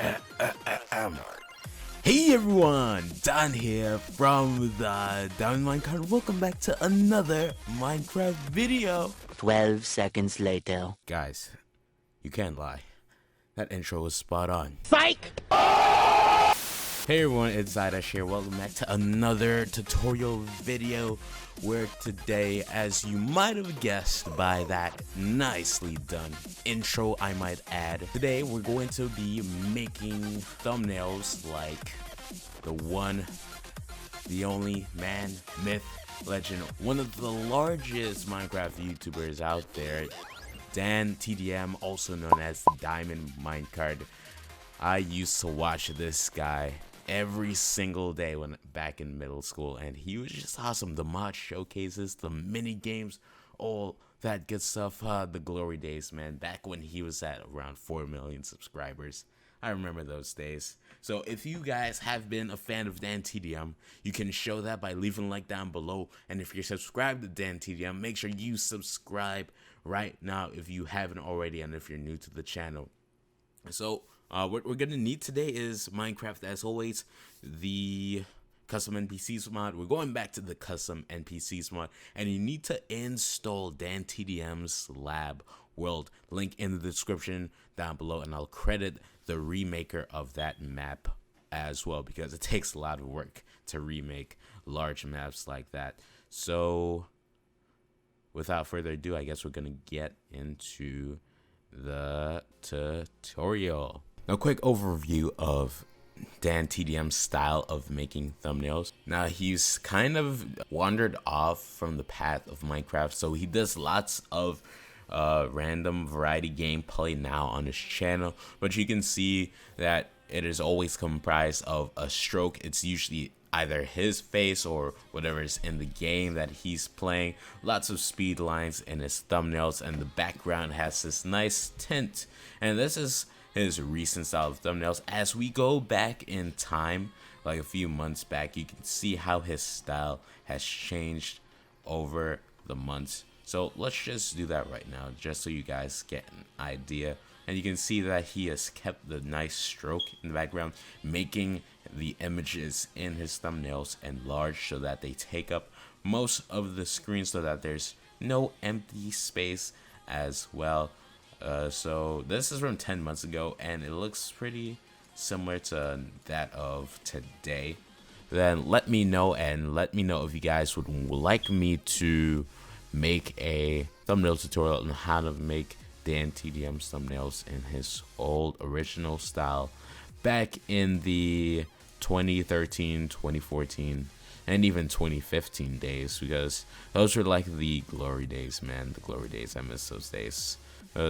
Hey everyone, Don here from the Down Minecraft. Welcome back to another Minecraft video. 12 seconds later. Guys, you can't lie. That intro was spot on. Psych! Hey everyone, it's Zydash here. Welcome back to another tutorial video where today, as you might have guessed by that nicely done intro I might add, today we're going to be making thumbnails like the one, the only man, myth, legend, one of the largest Minecraft YouTubers out there, DANTDM, also known as Diamond Minecart. I used to watch this guy every single day when back in middle school, and he was just awesome. The mod showcases, the mini games, all that good stuff. The glory days, man, back when he was at around 4 million subscribers. I remember those days. So if you guys have been a fan of DANTDM, you can show that by leaving a like down below. And if you're subscribed to DANTDM, make sure you subscribe right now if you haven't already, and if you're new to the channel. So what we're gonna need today is Minecraft, as always, the custom NPCs mod. We're going back to the custom NPCs mod, and you need to install DANTDM's lab world. Link in the description down below, and I'll credit the remaker of that map as well, because it takes a lot of work to remake large maps like that. So without further ado, I guess we're gonna get into the tutorial. A quick overview of DANTDM's style of making thumbnails. Now, he's kind of wandered off from the path of Minecraft, so he does lots of random variety gameplay now on his channel, but you can see that it is always comprised of a stroke. It's usually either his face or whatever is in the game that he's playing. Lots of speed lines in his thumbnails, and the background has this nice tint, and this is his recent style of thumbnails. As we go back in time, like a few months back, you can see how his style has changed over the months. So let's just do that right now, just so you guys get an idea. And you can see that he has kept the nice stroke in the background, making the images in his thumbnails enlarged so that they take up most of the screen, so that there's no empty space as well. So this is from 10 months ago, and it looks pretty similar to that of today. Then let me know if you guys would like me to make a thumbnail tutorial on how to make DANTDM's thumbnails in his old original style back in the 2013, 2014, and even 2015 days, because those were like the glory days, man. The glory days, I miss those days.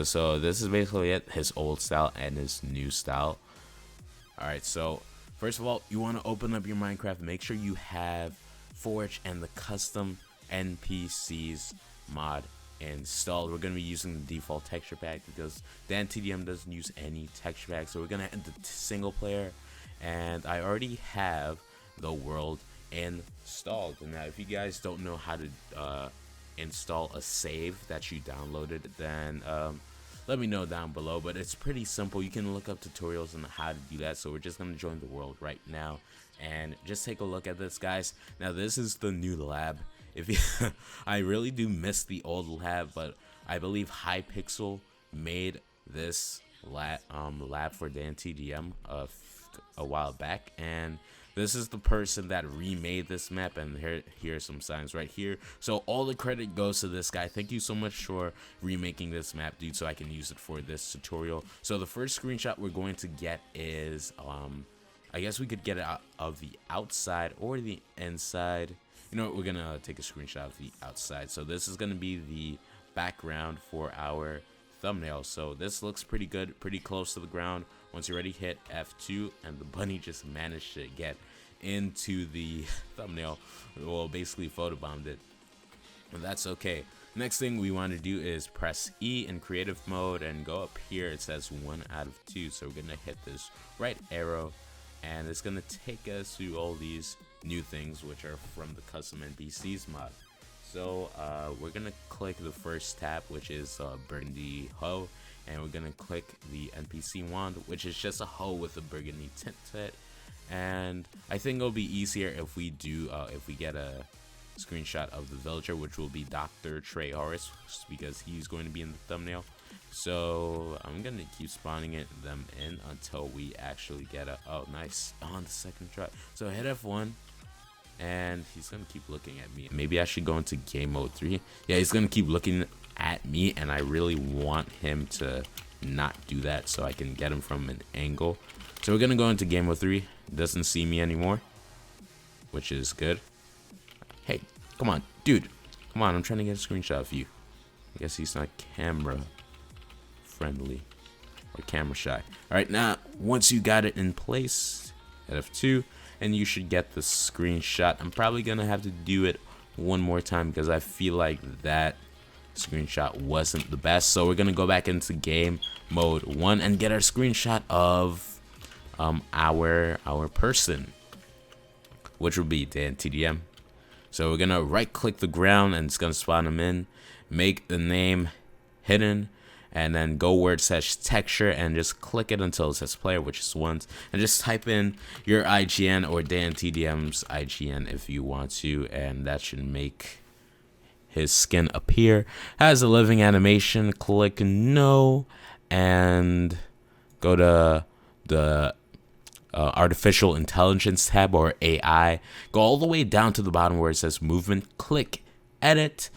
So this is basically it, his old style and his new style. Alright, so first of all, you want to open up your Minecraft. Make sure you have Forge and the custom NPCs mod installed. We're going to be using the default texture pack because DANTDM doesn't use any texture pack. So we're going to enter single player, and I already have the world installed. And now if you guys don't know how to install a save that you downloaded, then let me know down below, but it's pretty simple. You can look up tutorials on how to do that. So we're just going to join the world right now and just take a look at this, guys. Now this is the new lab. If you I really do miss the old lab, but I believe Hypixel made this lab for DANTDM a while back, and this is the person that remade this map, and here are some signs right here. So all the credit goes to this guy. Thank you so much for remaking this map, dude, so I can use it for this tutorial. So the first screenshot we're going to get is I guess we could get it out of the outside or the inside. You know what, we're gonna take a screenshot of the outside. So this is gonna be the background for our thumbnail. So this looks pretty good, pretty close to the ground. Once you're ready, hit F2, and the bunny just managed to get into the thumbnail. Well, basically photobombed it, and that's okay. Next thing we want to do is press E in creative mode and go up here. It says 1 out of 2, so we're gonna hit this right arrow, and it's gonna take us through all these new things, which are from the custom NPCs mod. So we're gonna click the first tab, which is Byndy, and we're gonna click the NPC wand, which is just a hoe with a burgundy tint to it. And I think it'll be easier if we do if we get a screenshot of the villager, which will be Dr. Trey Horace, because he's going to be in the thumbnail. So I'm gonna keep spawning them in until we actually get a nice on the second try. So hit F1, and he's gonna keep looking at me. Maybe I should go into game mode 3. Yeah, he's gonna keep looking at me, and I really want him to not do that so I can get him from an angle. So we're gonna go into game mode 3. Doesn't see me anymore, which is good. Hey, come on, dude, come on, I'm trying to get a screenshot of you. I guess he's not camera friendly or camera shy. All right, now once you got it in place, hit F2, and you should get the screenshot. I'm probably gonna have to do it one more time because I feel like that screenshot wasn't the best. So we're gonna go back into game mode 1 and get our screenshot of our person, which will be DANTDM. So we're gonna right click the ground and it's gonna spawn him in, make the name hidden, and then go where it says texture and just click it until it says player, which is once, and just type in your IGN or DANTDM's IGN if you want to, and that should make his skin appear. Has a living animation. Click no and go to the artificial intelligence tab, or AI. Go all the way down to the bottom where it says movement. Click edit,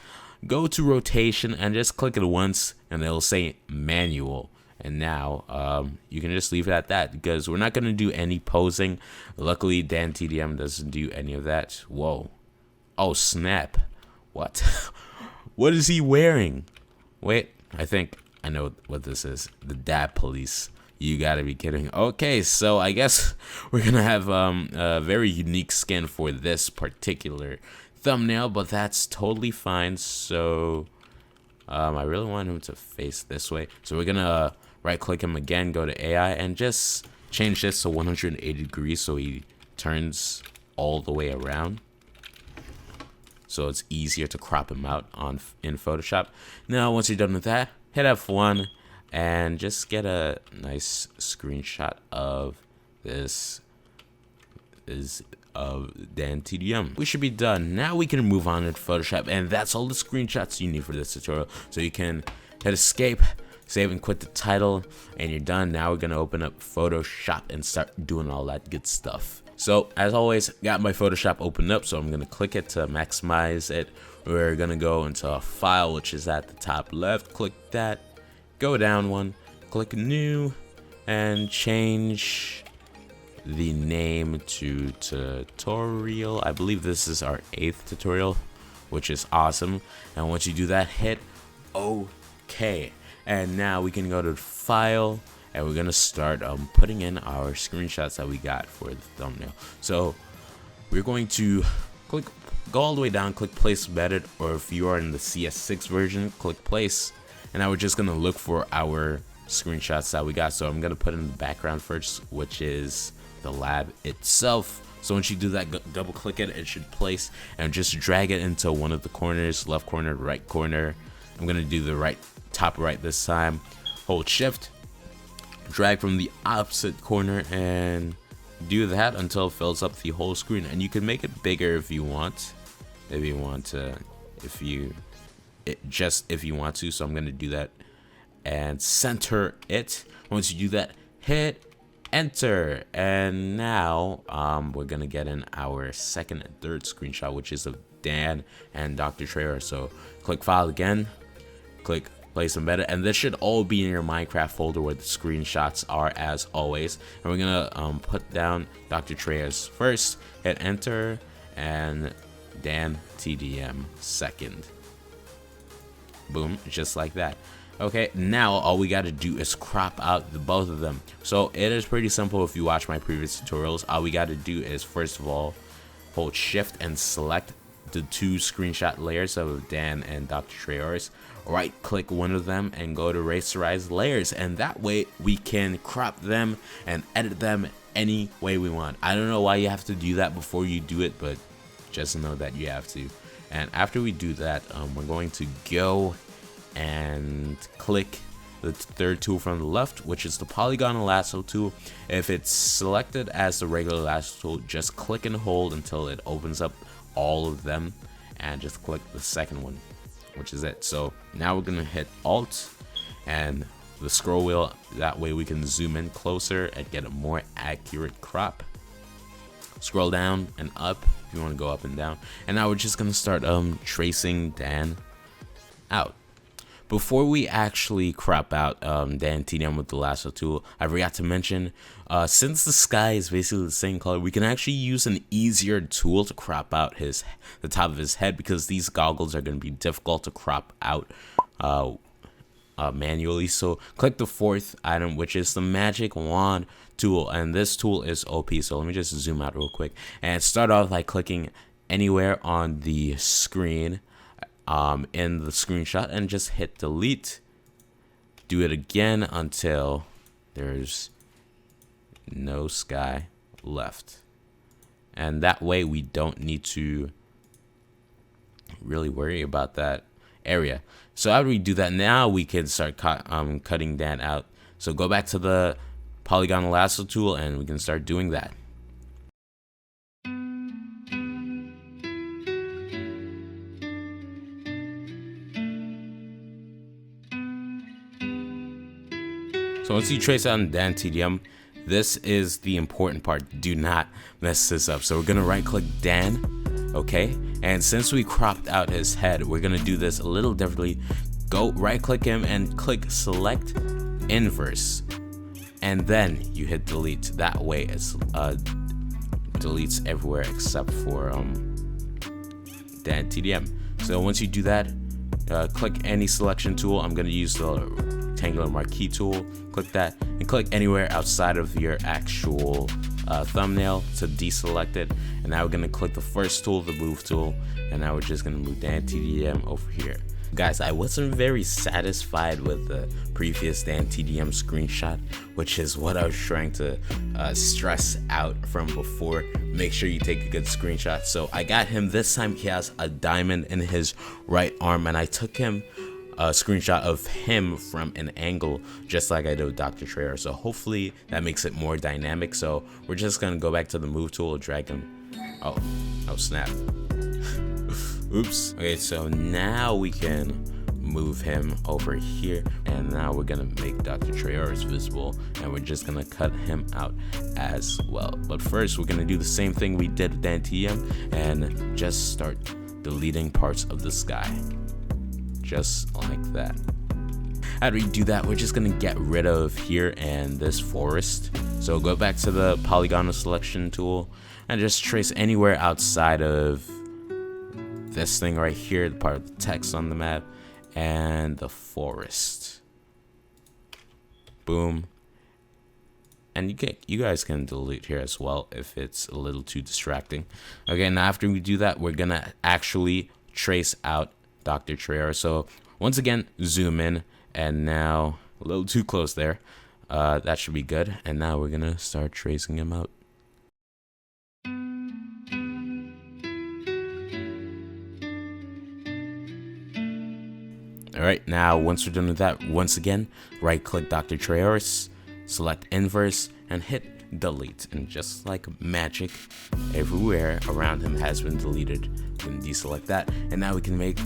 go to rotation, and just click it once, and it'll say manual. And now you can just leave it at that because we're not going to do any posing. Luckily DANTDM doesn't do any of that. Whoa, oh snap, what? What is he wearing? Wait, I think I know what this is. The dab police. You gotta be kidding. Okay, so I guess we're gonna have a very unique skin for this particular thumbnail, but that's totally fine. So I really want him to face this way, so we're gonna right click him again, go to AI, and just change this to 180 degrees so he turns all the way around, so it's easier to crop him out in Photoshop. Now once you're done with that, hit F1 and just get a nice screenshot of this of DANTDM. We should be done. Now we can move on to Photoshop, and that's all the screenshots you need for this tutorial. So you can hit escape, save and quit the title, and you're done. Now we're gonna open up Photoshop and start doing all that good stuff. So as always, got my Photoshop opened up, so I'm gonna click it to maximize it. We're gonna go into a file, which is at the top left. Click that, go down one, click new, and change the name to tutorial. I believe this is our 8th tutorial, which is awesome. And once you do that, hit OK. And now we can go to file, and we're gonna start putting in our screenshots that we got for the thumbnail. So we're going to go all the way down, click place embedded, or if you are in the CS6 version, click place. And now we're just gonna look for our screenshots that we got. So I'm gonna put in the background first, which is the lab itself. So once you do that, double click it, it should place, and just drag it into one of the corners, left corner, right corner. I'm gonna do the right, top right this time. Hold shift, drag from the opposite corner, and do that until it fills up the whole screen. And you can make it bigger if you want. If you want to, if you want to. So I'm gonna do that and center it. Once you do that, hit enter, and now we're gonna get in our second and third screenshot, which is of Dan and Dr. Trey. So click file again, click place embedded, and this should all be in your Minecraft folder where the screenshots are, as always. And we're gonna put down Dr. Trey first, hit enter, and DANTDM second. Boom, just like that. Okay, now all we got to do is crop out both of them. So it is pretty simple. If you watch my previous tutorials, all we got to do is first of all hold shift and select the 2 screenshot layers of Dan and Dr. Treyors. Right click one of them and go to rasterize layers, and that way we can crop them and edit them any way we want. I don't know why you have to do that before you do it, but just know that you have to. And after we do that, we're going to go and click the third tool from the left, which is the polygonal lasso tool. If it's selected as the regular lasso tool, just click and hold until it opens up all of them, and just click the second one, which is it. So now we're gonna hit Alt and the scroll wheel, that way we can zoom in closer and get a more accurate crop. Scroll down and up if you want to go up and down, and now we're just gonna start tracing Dan out. Before we actually crop out DANTDM with the lasso tool, I forgot to mention, since the sky is basically the same color, we can actually use an easier tool to crop out the top of his head, because these goggles are going to be difficult to crop out manually. So click the fourth item, which is the magic wand tool, and this tool is OP. So let me just zoom out real quick and start off by clicking anywhere on the screen in the screenshot and just hit delete. Do it again until there's no sky left, and that way we don't need to really worry about that area. So after we do that, now we can start cutting Dan out. So go back to the polygonal lasso tool and we can start doing that. So once you trace out in DANTDM, this is the important part. Do not mess this up. So we're gonna right click Dan, okay? And since we cropped out his head, we're gonna do this a little differently. Go right click him and click select inverse, and then you hit delete. That way it's deletes everywhere except for DANTDM. So once you do that, click any selection tool. I'm gonna use the rectangular marquee tool. Click that and click anywhere outside of your actual thumbnail to deselect it. And now we're gonna click the first tool, the move tool, and now we're just gonna move DANTDM over here. Guys, I wasn't very satisfied with the previous DANTDM screenshot, which is what I was trying to stress out from before. Make sure you take a good screenshot. So I got him this time. He has a diamond in his right arm, and I took him a screenshot of him from an angle, just like I did with Dr. Trayer. So hopefully that makes it more dynamic. So we're just gonna go back to the move tool, drag him. Oh snap. Oops. Okay, so now we can move him over here, and now we're gonna make Dr. Trayaurus visible, and we're just gonna cut him out as well. But first, we're gonna do the same thing we did with DANTDM and just start deleting parts of the sky, just like that. After we do that, we're just gonna get rid of here and this forest. So go back to the polygonal selection tool and just trace anywhere outside of this thing right here, the part of the text on the map, and the forest. Boom. And you guys can delete here as well if it's a little too distracting. Okay, now after we do that, we're gonna actually trace out Dr. Trayer. So once again, zoom in, and now a little too close there. That should be good. And now we're gonna start tracing him out. Alright, now once we're done with that, once again, right click Dr. Trayaurus, select inverse, and hit delete. And just like magic, everywhere around him has been deleted. We can deselect that, and now we can make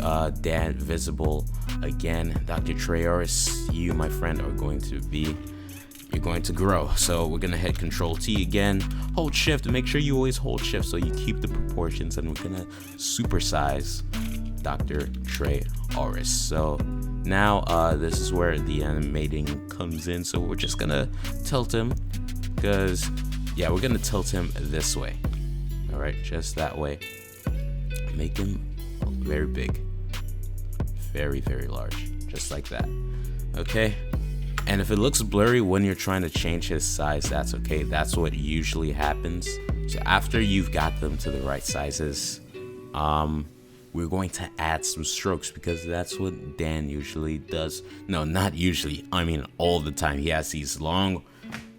Dan visible again. Dr. Trayaurus, you, my friend, you're going to grow. So we're gonna hit Control T again, hold shift, and make sure you always hold shift so you keep the proportions, and we're gonna supersize Dr. Trayaurus. So now this is where the animating comes in. So we're just gonna tilt him, because yeah, we're gonna tilt him this way. All right, just that way. Make him very big, very, very large, just like that. Okay, and if it looks blurry when you're trying to change his size, that's okay. That's what usually happens. So after you've got them to the right sizes, we're going to add some strokes, because that's what Dan usually does. No, not usually, I mean all the time. He has these long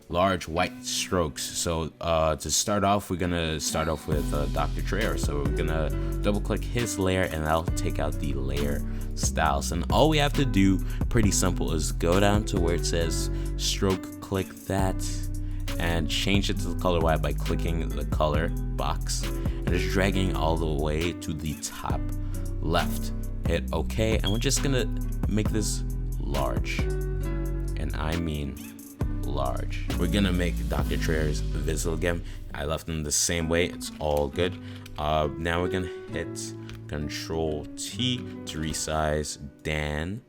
large white strokes. So to start off, we're gonna start off with Dr. Trey. So we're gonna double click his layer, and that'll take out the layer styles. And all we have to do, pretty simple, is go down to where it says stroke, click that, and change it to the color white by clicking the color box and just dragging all the way to the top left. Hit OK, and we're just gonna make this large, and I mean large. We're gonna make Dr. Trey's visible again. I left them the same way, it's all good. Now we're gonna hit Control T to resize Dan.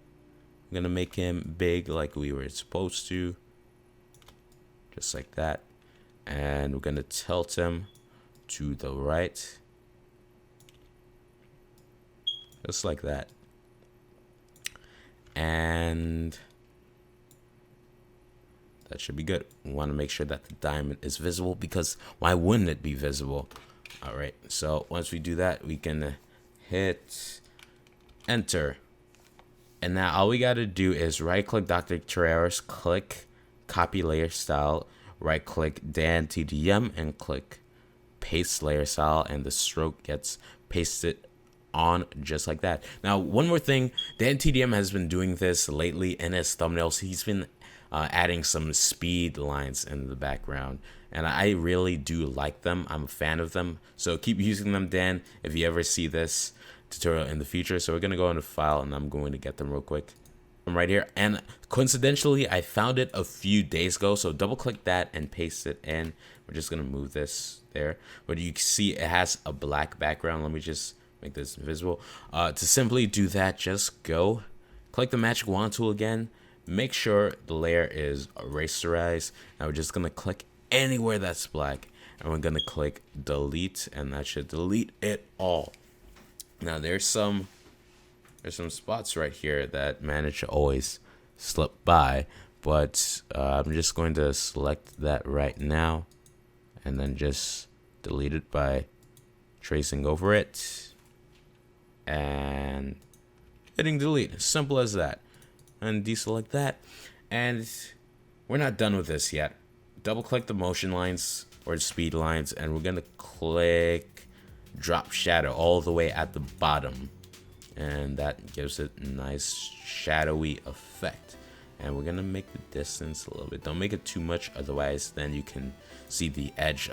I'm gonna make him big like we were supposed to, just like that, and we're gonna tilt him to the right, just like that. And that should be good. We want to make sure that the diamond is visible, because why wouldn't it be visible? All right, so once we do that, we can hit enter. And now all we got to do is right click Dr. Terraris, click copy layer style, right click DANTDM, and click paste layer style, and the stroke gets pasted on just like that. Now, one more thing, DANTDM has been doing this lately in his thumbnails. He's been adding some speed lines in the background, and I really do like them. I'm a fan of them, so keep using them, Dan, if you ever see this tutorial in the future. So we're gonna go into file, and I'm going to get them real quick. I'm right here, and coincidentally I found it a few days ago, so double click that and paste it in. We're just gonna move this there, but you can see it has a black background. Let me just make this invisible. To simply do that, just go click the magic wand tool again, make sure the layer is rasterized. Now we're just gonna click anywhere that's black, and we're gonna click delete, and that should delete it all. Now there's some spots right here that manage to always slip by, but I'm just going to select that right now and then just delete it by tracing over it and hitting delete. Simple as that. And deselect that, and we're not done with this yet. Double click the motion lines or speed lines, and we're gonna click drop shadow all the way at the bottom, and that gives it a nice shadowy effect. And we're gonna make the distance a little bit. Don't make it too much, otherwise then you can see the edge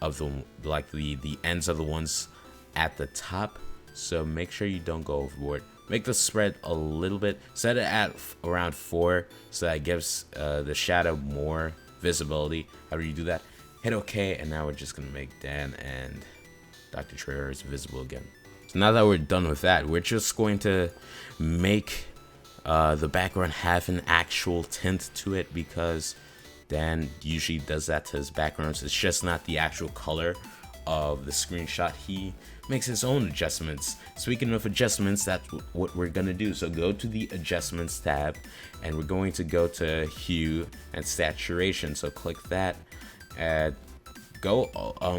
of the ends of the ones at the top. So make sure you don't go overboard. Make the spread a little bit, set it at around 4, so that gives the shadow more visibility. How do you do that? Hit OK, and now we're just gonna make Dan and Dr. Trey's visible again. So now that we're done with that, we're just going to make the background have an actual tint to it, because Dan usually does that to his backgrounds. It's just not the actual color of the screenshot. He makes his own adjustments. Speaking of adjustments, that's what we're gonna do. So go to the adjustments tab, and we're going to go to hue and saturation. So click that, and go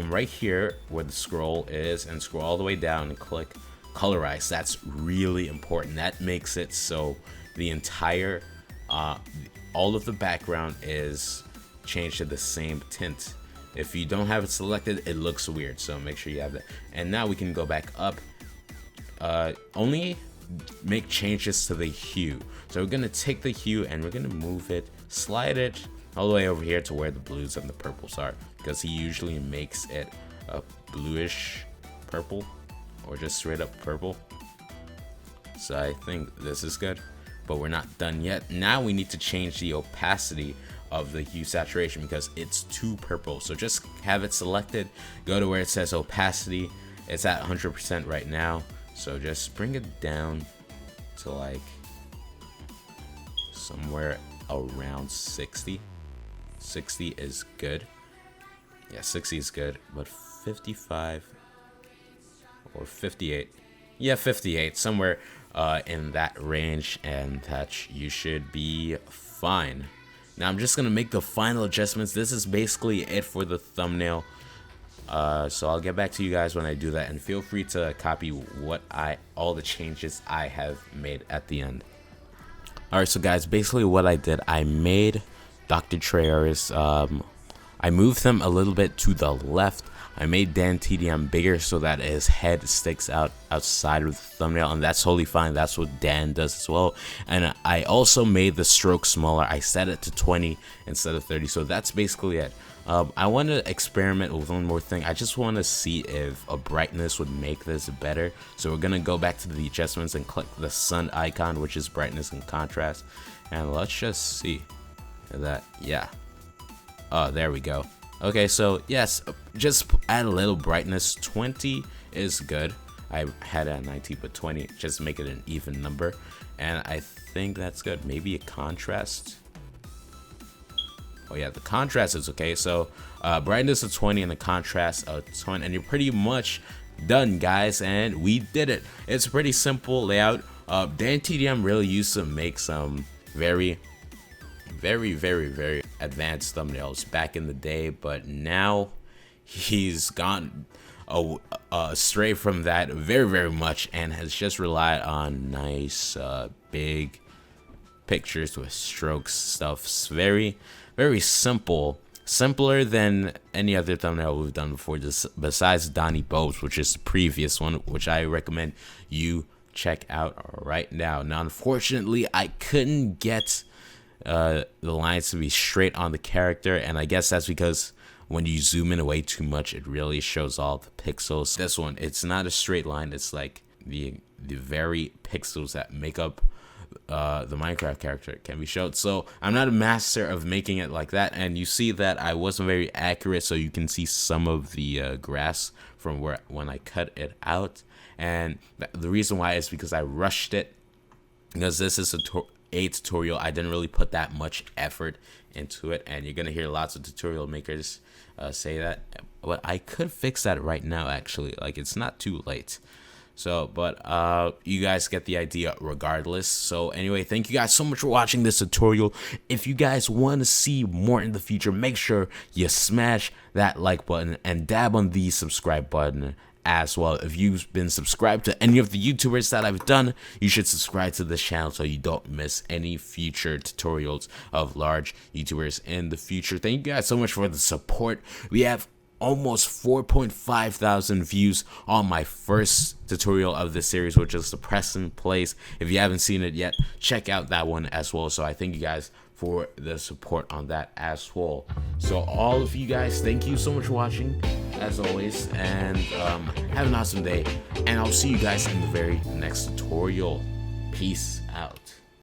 right here where the scroll is, and scroll all the way down and click colorize. That's really important. That makes it so the entire all of the background is changed to the same tint. If you don't have it selected, it looks weird, so make sure you have that. And now we can go back up. Only make changes to the hue. So we're gonna take the hue and we're gonna move it, slide it all the way over here to where the blues and the purples are, because he usually makes it a bluish purple or just straight up purple. So I think this is good, but we're not done yet. Now we need to change the opacity of the hue saturation, because it's too purple. So just have it selected, go to where it says opacity. It's at 100% right now, so just bring it down to like somewhere around 60. 60 is good. Yeah, 60 is good, but 55 or 58, yeah, 58, somewhere in that range, and that you should be fine. Now I'm just gonna make the final adjustments. This is basically it for the thumbnail. So I'll get back to you guys when I do that, and feel free to copy all the changes I have made at the end. Alright, so guys, basically what I did, I made Dr. Treyarch. I moved him a little bit to the left. I made DANTDM bigger so that his head sticks out outside of the thumbnail, and that's totally fine. That's what Dan does as well. And I also made the stroke smaller. I set it to 20 instead of 30, so that's basically it. I want to experiment with one more thing. I just want to see if a brightness would make this better. So we're gonna go back to the adjustments and click the sun icon, which is brightness and contrast, and let's just see that. Yeah. Oh, there we go. Okay, so yes, just add a little brightness. 20 is good. I had it at 19, but 20, just make it an even number. And I think that's good. Maybe a contrast. Oh yeah, the contrast is okay. So brightness of 20 and the contrast of 20, and you're pretty much done, guys. And we did it. It's a pretty simple layout. DANTDM really used to make some very advanced thumbnails back in the day, but now he's gone astray from that very much and has just relied on nice big pictures with strokes stuff. Very simple, simpler than any other thumbnail we've done before, just besides DONI Bobes, which is the previous one, which I recommend you check out right now. Now unfortunately I couldn't get the lines to be straight on the character, and I guess that's because when you zoom in way too much, it really shows all the pixels. This one, it's not a straight line, it's like the very pixels that make up the Minecraft character can be shown. So I'm not a master of making it like that, and you see that I wasn't very accurate, so you can see some of the grass from when I cut it out. And the reason why is because I rushed it, because this is a tutorial. I didn't really put that much effort into it, and you're gonna hear lots of tutorial makers say that, but I could fix that right now actually. Like, it's not too late. So but you guys get the idea regardless. So anyway, thank you guys so much for watching this tutorial. If you guys want to see more in the future, make sure you smash that like button and dab on the subscribe button as well. If you've been subscribed to any of the YouTubers that I've done, you should subscribe to this channel so you don't miss any future tutorials of large YouTubers in the future. Thank you guys so much for the support. We have almost 4.5 thousand views on my first tutorial of this series, which is the Preston Plays. If you haven't seen it yet, check out that one as well. So I thank you guys for the support on that as well. So all of you guys, thank you so much for watching as always, and have an awesome day, and I'll see you guys in the very next tutorial. Peace out.